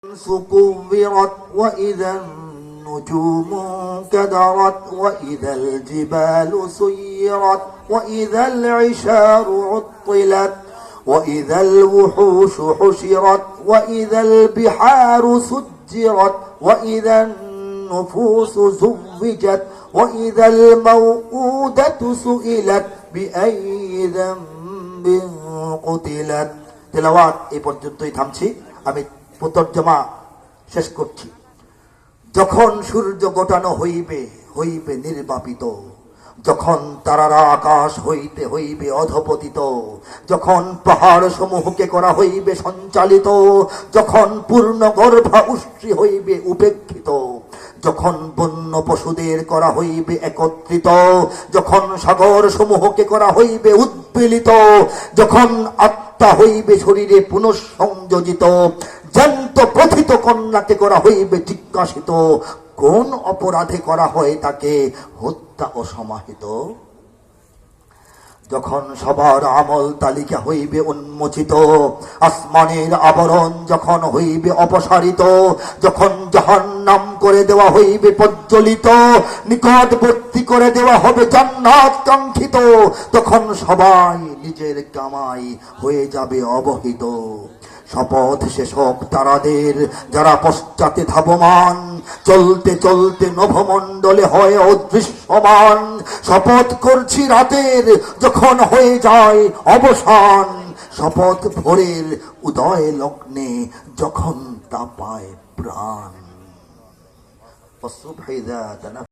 كورت وإذا النجوم كدرت وإذا الجبال سيرت وإذا العشار عطلت وإذا الوحوش حشرت وإذا البحار سجرت وإذا النفوس زوجت وإذا الموءودة سئلت بأي ذنب قتلت তেলাওয়াত এই পর্যন্তই থামছি। আমি তরজমা শেষ করছি। যখন সূর্য গোটানো হইবে হইবে নির্বাপিত, যখন তারারা আকাশ হইতে হইবে অধপতিত, যখন পাহাড় সমূহকে করা হইবে সঞ্চালিত, যখন পূর্ণ গর্ভা উষ্ট্রী হইবে উপেক্ষিত, যখন বন্য পশুদের করা হইবে একত্রিত, যখন সাগর সমূহকে করা হইবে উদ্বেলিত, যখন আত্মা হইবে শরীরে পুনঃসংযোজিত, জ্যান্ত প্রথিত কন্যাকে করা হইবে জিজ্ঞাসিত, কোন অপরাধে করা হয় তাকে হত্যা ও সমাহিত, যখন সবার আমল তালিকা হইবে উন্মোচিত, আসমানের আবরণ যখন হইবে অপসারিত, যখন জাহান্নাম করে দেওয়া হইবে প্রজ্বলিত, নিকটবর্তী করে দেওয়া হবে জান্নাত কাঙ্ক্ষিত, তখন সবাই নিজের কামাই হয়ে যাবে অবহিত। শপথ শেষক তারাদের যারা পশ্চাতে ধাবমান, চলতে চলতে নভমণ্ডলে হয় অদৃশ্যমান। শপথ করছি রাতের যখন হয়ে যায় অবসান, শপথ ভোরের উদয় লগ্নে যখন তা পায় প্রাণ।